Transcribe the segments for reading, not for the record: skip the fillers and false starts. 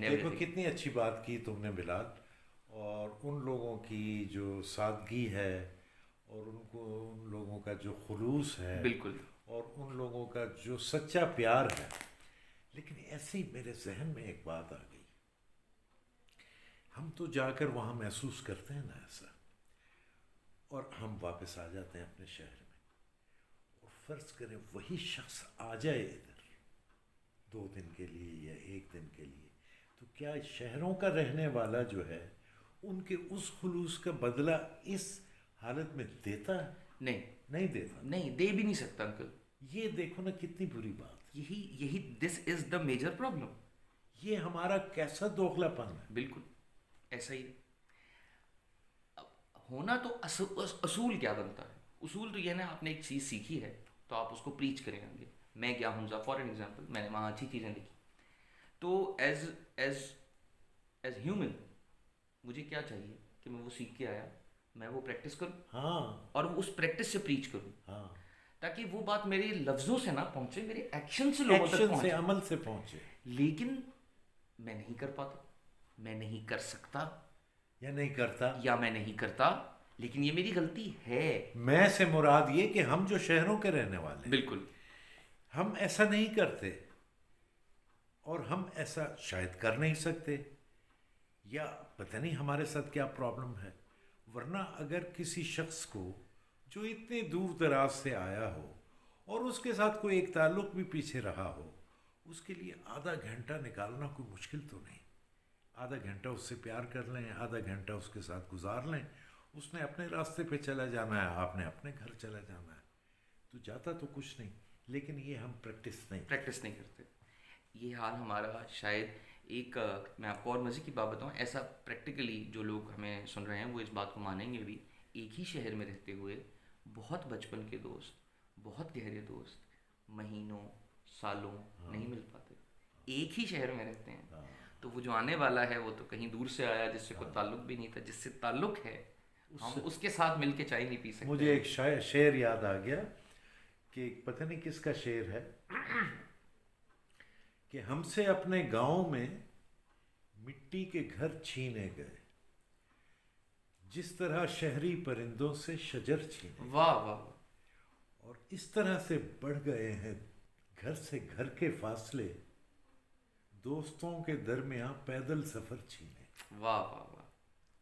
دیکھو کتنی اچھی بات کی تم نے بلال، اور ان لوگوں کی جو سادگی ہے، اور ان لوگوں کا جو خلوص ہے، بالکل. اور ان لوگوں کا جو سچا پیار ہے. لیکن ایسے ہی میرے ذہن میں ایک بات آ گئی. ہم تو جا کر وہاں محسوس کرتے ہیں نا ایسا، اور ہم واپس آ جاتے ہیں اپنے شہر میں. اور فرض کریں وہی شخص آ جائے ادھر 2 دن کے لیے یا 1 دن کے لیے، تو کیا شہروں کا رہنے والا جو ہے ان کے اس خلوص کا بدلہ اس حالت میں دیتا ہے؟ نہیں نہیں دیتا. نہیں، دے بھی نہیں سکتا انکل. یہ دیکھو نا کتنی بری بات. یہی دس از دا میجر پرابلم. یہ ہمارا کیسا دوغلا پن ہے. بالکل ایسا ہی. ہونا تو اصول کیا بنتا ہے؟ اصول تو یہ نا، آپ نے ایک چیز سیکھی ہے تو آپ اس کو پریچ کریں گے. میں گیا ہوں فار این ایگزامپل، میں نے وہاں اچھی چیزیں دیکھی، تو ایز ایز ہیومن مجھے کیا چاہیے کہ میں وہ سیکھ کے آیا، میں وہ پریکٹس کروں ہاں. اور اس پریکٹس سے پریچ کروں، ہاں. تاکہ وہ بات میرے لفظوں سے نہ پہنچے، میرے ایکشن سے لوگوں تک ایکشن سے، پہنچے. عمل سے پہنچے. لیکن میں نہیں کر پاتا، میں نہیں کر سکتا، یا نہیں کرتا. یا میں نہیں کرتا. لیکن یہ میری غلطی ہے. میں سے مراد یہ کہ ہم جو شہروں کے رہنے والے ہیں، بالکل. ہم ایسا نہیں کرتے، اور ہم ایسا شاید کر نہیں سکتے، یا پتہ نہیں ہمارے ساتھ کیا پرابلم ہے. ورنہ اگر کسی شخص کو جو اتنے دور دراز سے آیا ہو اور اس کے ساتھ کوئی ایک تعلق بھی پیچھے رہا ہو، اس کے لیے آدھا گھنٹہ نکالنا کوئی مشکل تو نہیں. آدھا گھنٹہ اس سے پیار کر لیں، آدھا گھنٹہ اس کے ساتھ گزار لیں. اس نے اپنے راستے پہ چلا جانا ہے، آپ نے اپنے گھر چلا جانا ہے. تو جاتا تو کچھ نہیں، لیکن یہ ہم پریکٹس نہیں کرتے. یہ حال ہمارا شاید ایک میں آپ کو اور مزے کی بات بتاؤں، ایسا پریکٹیکلی جو لوگ ہمیں سن رہے ہیں وہ اس بات کو مانیں گے بھی. ایک ہی شہر میں رہتے ہوئے بہت بچپن کے دوست، بہت گہرے دوست مہینوں سالوں نہیں مل پاتے. ایک ہی شہر میں رہتے ہیں، تو وہ جو آنے والا ہے وہ تو کہیں دور سے آیا جس سے کوئی تعلق بھی نہیں تھا. جس سے تعلق ہے ہم اس کے ساتھ مل کے چائے نہیں پی سکتے مجھے ہیں. ایک شعر یاد آ گیا کہ پتہ نہیں کس کا شعر ہے، کہ ہم سے اپنے گاؤں میں مٹی کے گھر چھینے گئے، جس طرح شہری پرندوں سے شجر چھینے. واہ واہ واہ. اور اس طرح سے بڑھ گئے ہیں گھر سے گھر کے فاصلے، دوستوں کے درمیاں پیدل سفر چھینے. واہ واہ واہ.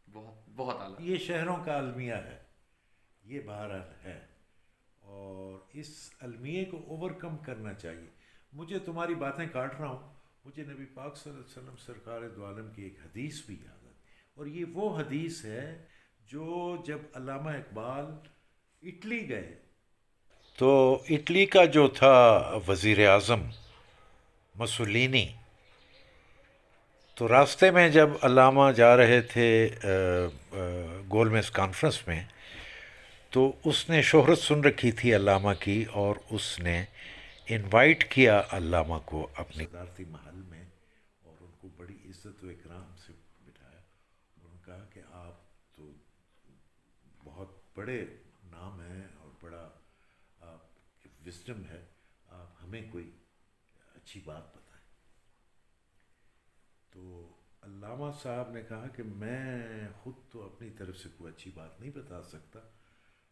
بہت بہت اعلیٰ. یہ شہروں کا المیہ ہے، یہ بہرحال ہے، اور اس المیے کو اوور کم کرنا چاہیے. مجھے تمہاری باتیں کاٹ رہا ہوں، مجھے نبی پاک صلی اللہ علیہ وسلم سرکار دو عالم کی ایک حدیث بھی یاد آتی، اور یہ وہ حدیث ہے جو جب علامہ اقبال اٹلی گئے تو اٹلی کا جو تھا وزیر اعظم مسولینی، تو راستے میں جب علامہ جا رہے تھے گول میز کانفرنس میں، تو اس نے شہرت سن رکھی تھی علامہ کی، اور اس نے انوائٹ کیا علامہ کو اپنی صدارتی محل میں، اور ان کو بڑی عزت و اکرام سے بٹھایا، اور انہوں نے کہا کہ آپ تو بہت بڑے نام ہیں اور بڑا آپ کی وزڈم ہے، آپ ہمیں کوئی اچھی بات بتائیں. تو علامہ صاحب نے کہا کہ میں خود تو اپنی طرف سے کوئی اچھی بات نہیں بتا سکتا،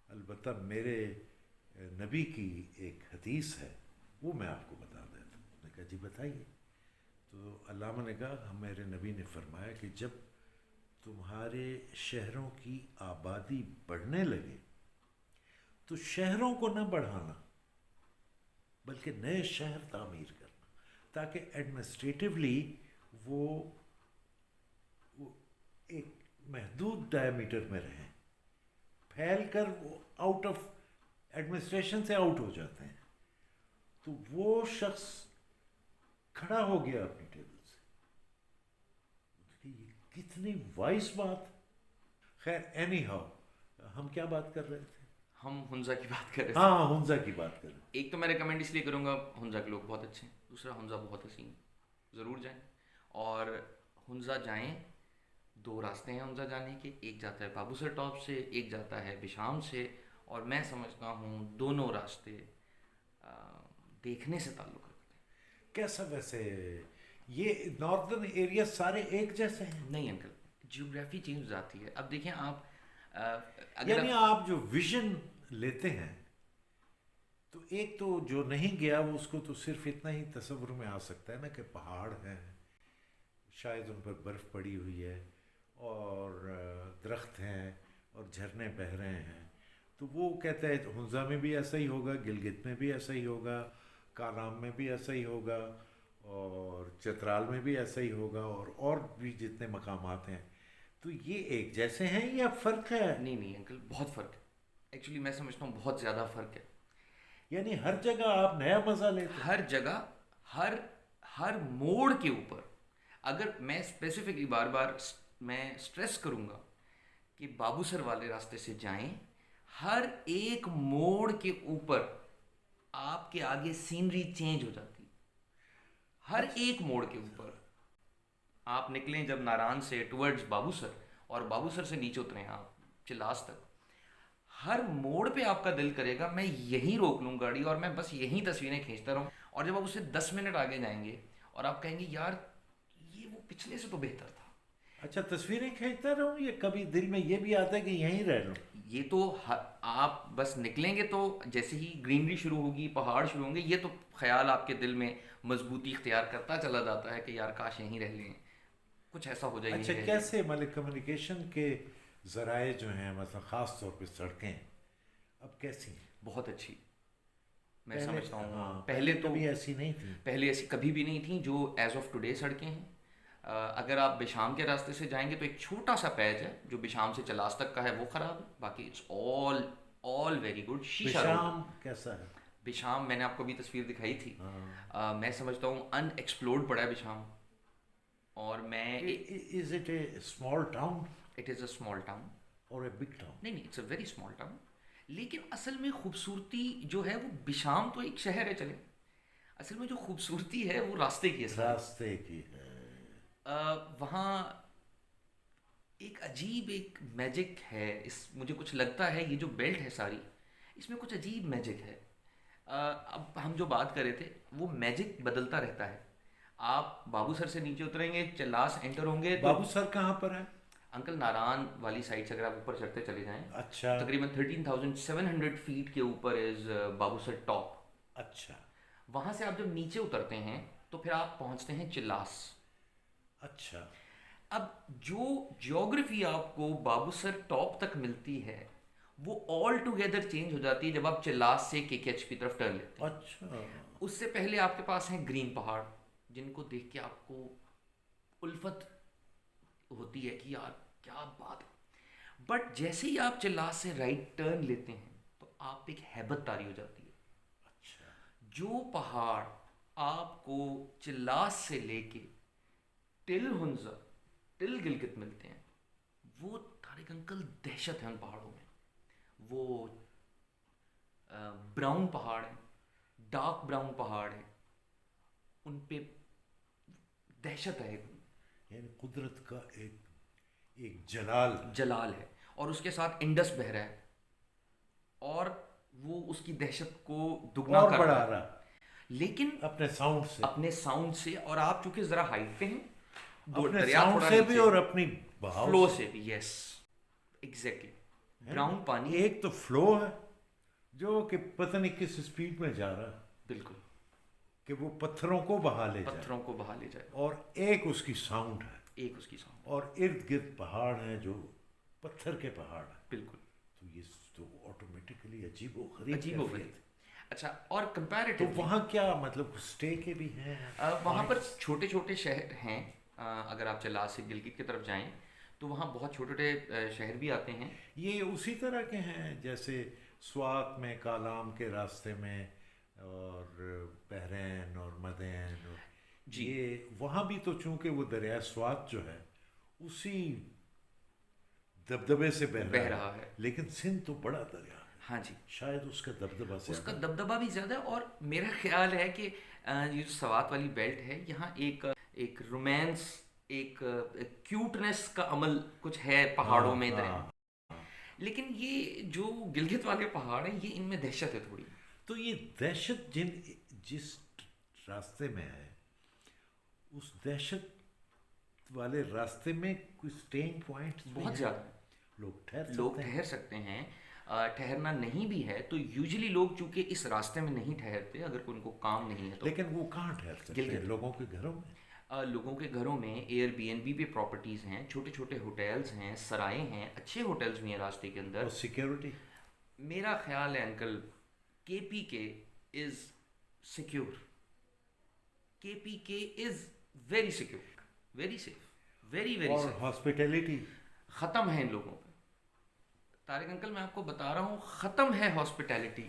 البتہ میرے نبی کی ایک حدیث ہے وہ میں آپ کو بتا دیتا ہوں. نے کہا جی بتائیے. تو علامہ نے کہا میرے نبی نے فرمایا کہ جب تمہارے شہروں کی آبادی بڑھنے لگے تو شہروں کو نہ بڑھانا بلکہ نئے شہر تعمیر کرنا، تاکہ ایڈمنسٹریٹولی وہ ایک محدود ڈائیمیٹر میں رہیں. پھیل کر وہ آؤٹ آف ایڈمنسٹریشن سے آؤٹ ہو جاتے ہیں. تو وہ شخص کھڑا ہو گیا اپنی ٹیبل سے. یہ کتنی وائس بات. خیر اینی ہاؤ، ہم کیا بات کر رہے تھے؟ ہم حنزہ کی بات کر رہے تھے. ہاں حنزہ کی بات کر رہے تھے. ایک تو میں ریکمینڈ اس لیے کروں گا، حنزہ کے لوگ بہت اچھے ہیں. دوسرا حنزہ بہت حسین، ضرور جائیں. اور حنزہ جائیں، 2 راستے ہیں حنزہ جانے کے، ایک جاتا ہے بابو سر ٹاپ سے، ایک جاتا ہے بشام سے. اور میں سمجھتا ہوں دونوں راستے دیکھنے سے تعلق رکھتے ہیں. کیسا ویسے یہ ناردرن ایریا سارے ایک جیسے ہیں؟ نہیں انکل، جیوگرافی چینج ہو جاتی ہے. اب دیکھیں آپ اگر یعنی آپ جو ویژن لیتے ہیں تو ایک تو جو نہیں گیا وہ اس کو تو صرف اتنا ہی تصور میں آ سکتا ہے نا کہ پہاڑ ہیں، شاید ان پر برف پڑی ہوئی ہے، اور درخت ہیں اور جھرنے بہہ رہے ہیں. تو وہ کہتا ہے ہنزا میں بھی ایسا ہی ہوگا، گلگت میں بھی ایسا ہی ہوگا، کالام میں بھی ایسا ہی ہوگا، اور چترال میں بھی ایسا ہی ہوگا، اور بھی جتنے مقامات ہیں. تو یہ ایک جیسے ہیں یا فرق ہے؟ نہیں نہیں انکل، بہت فرق ہے. ایکچولی میں سمجھتا ہوں بہت زیادہ فرق ہے. یعنی ہر جگہ آپ نیا مزہ لیتے ہیں؟ ہر جگہ، ہر ہر موڑ کے اوپر. اگر میں اسپیسیفکلی بار بار میں اسٹریس کروں گا کہ بابو سر والے راستے سے جائیں، ہر ایک موڑ کے اوپر آپ کے آگے سینری چینج ہو جاتی ہے. ہر ایک موڑ کے اوپر آپ نکلیں جب ناران سے ٹورڈز بابو سر، اور بابو سر سے نیچے اتریں آپ چلاس تک، ہر موڑ پہ آپ کا دل کرے گا میں یہیں روک لوں گاڑی اور میں بس یہیں تصویریں کھینچتا رہوں. اور جب آپ اسے 10 منٹ آگے جائیں گے اور آپ کہیں گے یار یہ وہ پچھلے سے تو بہتر تھا. اچھا، تصویریں کھینچتا رہوں یا کبھی دل میں یہ بھی آتا ہے کہ یہیں رہ لوں؟ یہ تو آپ بس نکلیں گے تو جیسے ہی گرینری شروع ہوگی، پہاڑ شروع ہوں گے، یہ تو خیال آپ کے دل میں مضبوطی اختیار کرتا چلا جاتا ہے کہ یار کاش یہیں رہ لیں، کچھ ایسا ہو جائے اچھا، یہیں رہ لیں. کیسے مطلب کمیونیکیشن کے ذرائع جو ہیں مثلا خاص طور پہ سڑکیں اب کیسی ہیں؟ بہت اچھی. میں پہلے سمجھتا ہوں ہاں، پہلے تو کبھی ایسی نہیں تھی. پہلے ایسی کبھی بھی نہیں تھیں جو ایز آف ٹوڈے سڑکیں ہیں. اگر آپ بشام کے راستے سے جائیں گے تو ایک چھوٹا سا پیچ ہے جو بشام سے چلاس تک کا ہے، وہ خراب ہے. باقی اٹس آل ویری گڈ. شیشہ روڈ. شام کیسا ہے؟ بشام میں نے آپ کو بھی تصویر دکھائی تھی. ہاں. میں سمجھتا ہوں ان ایکسپلورڈ پڑا ہے بشام. اور میں is it a small town it is a small town. اور اے بگ ٹاؤن؟ نہیں نہیں، it's a very small town. لیکن اصل میں خوبصورتی جو ہے وہ بشام تو ایک شہر ہے چلے، اصل میں جو خوبصورتی ہے وہ راستے کی ہے ساری. راستے کی ہے. وہاں ایک عجیب ایک میجک ہے. مجھے کچھ لگتا ہے یہ جو بیلٹ ہے ساری، اس میں کچھ عجیب میجک ہے. اب ہم جو بات کر رہے تھے وہ میجک بدلتا رہتا ہے. آپ بابو سر سے نیچے اتریں گے، چلاس انٹر ہوں گے تو بابو سر کہاں پر ہے؟ انکل ناران والی سائڈ سے اگر آپ اوپر چڑھتے چلے جائیں، اچھا تقریباً 13,700 فیٹ کے اوپر از بابو سر ٹاپ. اچھا وہاں سے آپ جب نیچے اترتے ہیں تو پھر آپ پہنچتے ہیں چلاس. اچھا. اب جو جیوگرافی آپ کو بابو سر ٹاپ تک ملتی ہے وہ آل ٹوگیدر چینج ہو جاتی ہے جب آپ چلاس سے کے ایچ پی طرف ٹرن لیتے ہیں. اچھا. اس سے پہلے آپ کے پاس ہیں گرین پہاڑ جن کو دیکھ کے آپ کو الفت ہوتی ہے کہ یار کیا بات ہے. بٹ جیسے ہی آپ چلاس سے رائٹ ٹرن لیتے ہیں تو آپ ایک ہیبت طاری ہو جاتی ہے. اچھا. جو پہاڑ آپ کو چلاس سے لے کے ٹل ہنزا ٹل گلگت ملتے ہیں وہ طارق انکل دہشت ہے ان پہاڑوں میں. وہ براؤن پہاڑ ہیں، ڈارک براؤن پہاڑ ہیں، ان پہ دہشت ہے. یعنی قدرت کا ایک جلال ہے اور اس کے ساتھ انڈس بہہ رہا ہے اور وہ اس کی دہشت کو دگنا اور کر بڑھا رہا ہے. رہا لیکن اپنے ساؤنڈ سے اور آپ چونکہ ذرا ہائٹ پہ ہیں، اپنے دریا ساؤنڈ تھوڑا سے نیچے بھی اور اپنی بہاؤ فلو سے بھی. Yes exactly. براؤن پانی ایک تو فلو ہے جو کہ پتہ نہیں کس سپیڈ میں جا رہا ہے، بالکل کہ وہ پتھروں کو بہا لے جائے. اور ایک اس کی ساؤنڈ ہے، ایک اس کی ساؤنڈ اور ارد گرد پہاڑ ہیں جو پتھر کے پہاڑ ہیں. بالکل. تو یہ تو آٹومیٹکلی عجیب و غریب ہے. اچھا، اور کمپیریٹو تو وہاں کیا مطلب اسٹے کے بھی ہیں؟ وہاں پر چھوٹے چھوٹے شہر ہیں. اگر آپ چلاس سے گلگت کی طرف جائیں تو وہاں بہت چھوٹے چھوٹے شہر بھی آتے ہیں. یہ اسی طرح کے ہیں جیسے سوات میں کالام کے راستے میں اور بحرین اور مدین جی. یہ وہاں بھی تو چونکہ وہ دریائے سوات جو ہے اسی دبدبے سے بہ رہا ہے، لیکن سندھ تو بڑا دریا ہے. ہاں جی، شاید اس کا دبدبہ اس کا دبدبہ بھی زیادہ ہے. اور میرا خیال ہے کہ یہ جو سوات والی بیلٹ ہے یہاں ایک رومانس، ایک کیوٹنس کا عمل کچھ ہے پہاڑوں میں ادھر. لیکن یہ جو گلگت والے پہاڑ ہیں یہ ان میں دہشت ہے تھوڑی. تو یہ دہشت جس راستے میں ہے اس دہشت والے راستے میں کوئی سٹینگ پوائنٹ بہت زیادہ لوگ ٹھہر سکتے ہیں. ٹھہرنا نہیں بھی ہے تو یوزلی لوگ چونکہ اس راستے میں نہیں ٹھہرتے اگر ان کو کام نہیں ہے تو. لیکن وہ کہاں ٹھہر سکتے ہیں؟ لوگوں کے گھروں میں. لوگوں کے گھروں میں ایئر بی این بی پہ پراپرٹیز ہیں, چھوٹے چھوٹے ہوٹلز ہیں, سرائے ہیں, اچھے ہوٹلز بھی ہیں راستے کے اندر. اور سیکیورٹی میرا خیال ہے انکل کے P K is secure. K P K is very secure, very safe, very very safe. اور ہاسپٹیلٹی ختم ہے ان لوگوں پہ. طارق انکل میں آپ کو بتا رہا ہوں ختم ہے ہاسپٹیلٹی,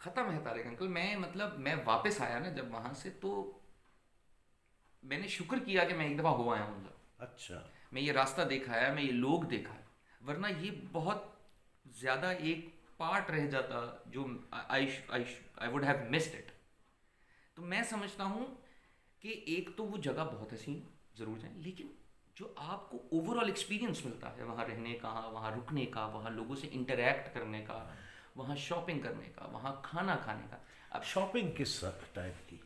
ختم ہے طارق انکل. میں واپس آیا نا جب وہاں سے تو میں نے شکر کیا کہ میں ایک دفعہ ہو آیا ہوں. اچھا, میں یہ راستہ دیکھا ہے, میں یہ لوگ دیکھا ہے, ورنہ یہ بہت زیادہ ایک پارٹ رہ جاتا جو I would have missed it. تو میں سمجھتا ہوں کہ ایک تو وہ جگہ بہت حسین, ضرور جائیں, لیکن جو آپ کو اوور آل ایکسپیرینس ملتا ہے وہاں رہنے کا, وہاں رکنے کا, وہاں لوگوں سے انٹریکٹ کرنے کا, وہاں شاپنگ کرنے کا, وہاں کھانا کھانے کا. اب شاپنگ کس ٹائپ کی؟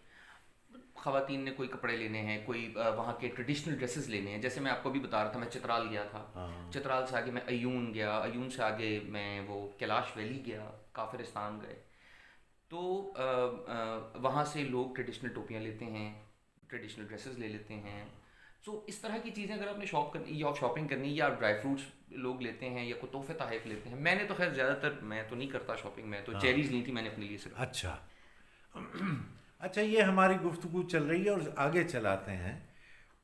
خواتین نے کوئی کپڑے لینے ہیں, کوئی وہاں کے ٹریڈیشنل ڈریسز لینے ہیں. جیسے میں آپ کو بھی بتا رہا تھا میں چترال گیا تھا, چترال سے آگے میں ایون گیا, ایون سے آگے میں وہ کیلاش ویلی گیا, کافرستان گئے. تو وہاں سے لوگ ٹریڈیشنل ٹوپیاں لیتے ہیں, ٹریڈیشنل ڈریسز لے لیتے ہیں. سو اس طرح کی چیزیں اگر آپ نے شاپنگ کرنی یا ڈرائی فروٹس لوگ لیتے ہیں یا کوئی تحفے تحائف لیتے ہیں. میں نے تو خیر زیادہ تر میں تو نہیں کرتا شاپنگ, میں تو چیریز لی تھی میں نے اپنے لیے صرف. اچھا, یہ ہماری گفتگو چل رہی ہے اور آگے چلاتے ہیں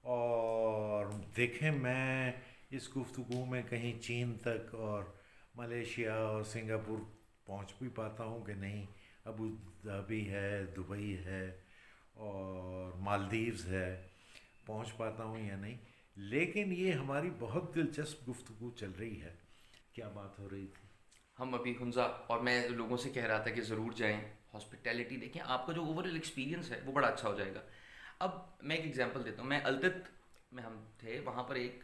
اور دیکھیں میں اس گفتگو میں کہیں چین تک اور ملیشیا اور سنگاپور پہنچ بھی پاتا ہوں کہ نہیں. ابو ظہبی ہے, دبئی ہے اور مالدیوز ہے, پہنچ پاتا ہوں یا نہیں. لیکن یہ ہماری بہت دلچسپ گفتگو چل رہی ہے. کیا بات ہو رہی تھی؟ ہم ابھی حنزہ, اور میں لوگوں سے کہہ رہا تھا کہ ضرور جائیں, ہاسپٹیلٹی دیکھیں, آپ کا جو اوور آل ایکسپیرینس ہے وہ بڑا اچھا ہو جائے گا. اب میں ایک ایگزامپل دیتا ہوں. میں التت میں ہم تھے, وہاں پر ایک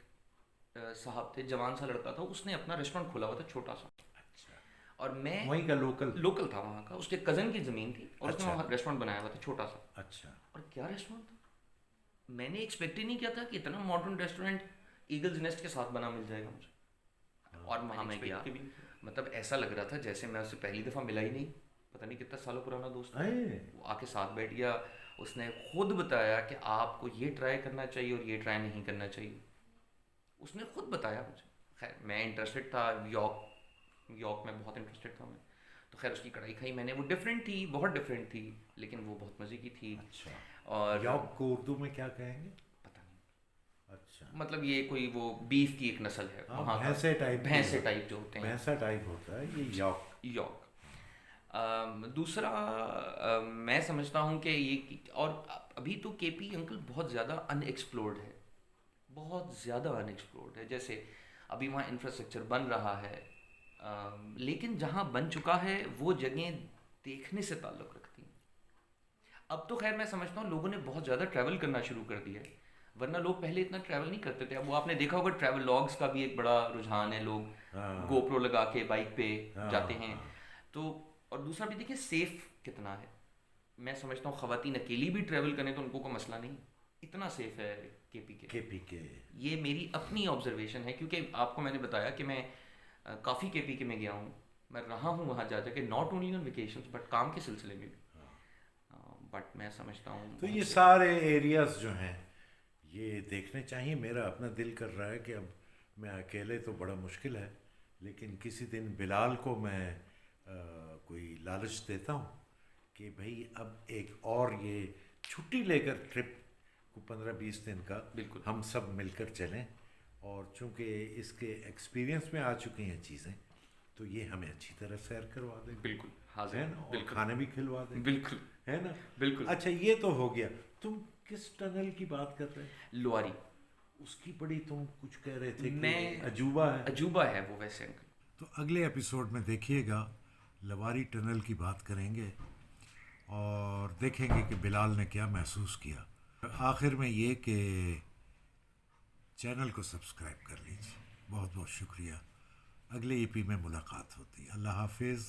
صاحب تھے, جوان سا لڑکا تھا, اس نے اپنا ریسٹورینٹ کھولا ہوا تھا چھوٹا سا. اور میں وہیں کا لوکل تھا وہاں کا, اس کے کزن کی زمین تھی اور اس نے وہاں ریسٹورینٹ بنایا ہوا تھا چھوٹا سا. اچھا, اور کیا ریسٹورینٹ تھا, میں نے ایکسپیکٹ ہی نہیں کیا تھا کہ اتنا ماڈرن ریسٹورینٹ ایگلز نیسٹ کے ساتھ بنا مل جائے گا مجھے. اور وہاں میں گیا, مطلب ایسا لگ رہا تھا جیسے میں اسے پہلی دفعہ ملا ہی نہیں, پتہ نہیں کتنا سالوں پرانا دوست ہے. وہ آ کے ساتھ بیٹھ گیا, اس نے خود بتایا کہ آپ کو یہ ٹرائی کرنا چاہیے اور یہ ٹرائی نہیں کرنا چاہیے. اس نے خود بتایا مجھے. خیر میں انٹرسٹڈ تھا, یارک میں بہت انٹرسٹڈ تھا میں, تو خیر اس کی کڑھائی کھائی میں نے. وہ ڈفرینٹ تھی, بہت ڈفرینٹ تھی, لیکن وہ بہت مزے کی تھی. اچھا, اور یارک کو اردو میں کیا کہیں گے پتہ نہیں. اچھا, مطلب یہ کوئی وہ بیف کی ایک نسل ہے وہاں, بھینسے ٹائپ جو ہوتے ہیں, بھینسا ٹائپ ہوتا ہے یہ یارک. دوسرا میں سمجھتا ہوں کہ یہ, اور ابھی تو کے پی انکل بہت زیادہ ان ایکسپلورڈ ہے, بہت زیادہ ان ایکسپلورڈ ہے. جیسے ابھی وہاں انفراسٹرکچر بن رہا ہے, لیکن جہاں بن چکا ہے وہ جگہیں دیکھنے سے تعلق رکھتی ہیں. اب تو خیر میں سمجھتا ہوں لوگوں نے بہت زیادہ ٹریول کرنا شروع کر دیا ہے, ورنہ لوگ پہلے اتنا ٹریول نہیں کرتے تھے. اب وہ آپ نے دیکھا ہوگا ٹریول لاگس کا بھی ایک بڑا رجحان ہے, لوگ گو پرو لگا کے بائک پہ جاتے ہیں. تو اور دوسرا بھی دیکھیں سیف کتنا ہے. میں سمجھتا ہوں خواتین اکیلی بھی ٹریول کریں تو ان کو کوئی مسئلہ نہیں, اتنا سیف ہے کے پی کے. یہ میری اپنی آبزرویشن ہے, کیونکہ آپ کو میں نے بتایا کہ میں کافی کے پی کے میں گیا ہوں, میں رہا ہوں وہاں جا کے, not only on vacations but کام کے سلسلے میں بھی. بٹ میں سمجھتا ہوں تو یہ سارے ایریاز جو ہیں یہ دیکھنے چاہیے. میرا اپنا دل کر رہا ہے کہ اب میں اکیلے تو بڑا مشکل ہے, لیکن کسی دن بلال کو میں کوئی لالچ دیتا ہوں کہ بھائی اب ایک اور یہ چھٹی لے کر ٹرپ کو 15-20 دن کا بالکل ہم سب مل کر چلیں. اور چونکہ اس کے ایکسپیرینس میں آ چکی ہیں چیزیں تو یہ ہمیں اچھی طرح سیر کروا دیں. بالکل حاضر ہے نا, اور کھانے بھی کھلوا دیں. بالکل ہے نا, بالکل. اچھا یہ تو ہو گیا. تم کس ٹنل کی بات کر رہے ہیں؟ لواری. اس کی بڑی تم کچھ کہہ رہے تھے میں عجوبہ ہے وہ ویسے. تو اگلے ایپیسوڈ میں دیکھیے گا لواری ٹنل کی بات کریں گے اور دیکھیں گے کہ بلال نے کیا محسوس کیا. آخر میں یہ کہ چینل کو سبسکرائب کر لیجیے. بہت بہت شکریہ. اگلے ای پی میں ملاقات ہوتی ہے. اللہ حافظ.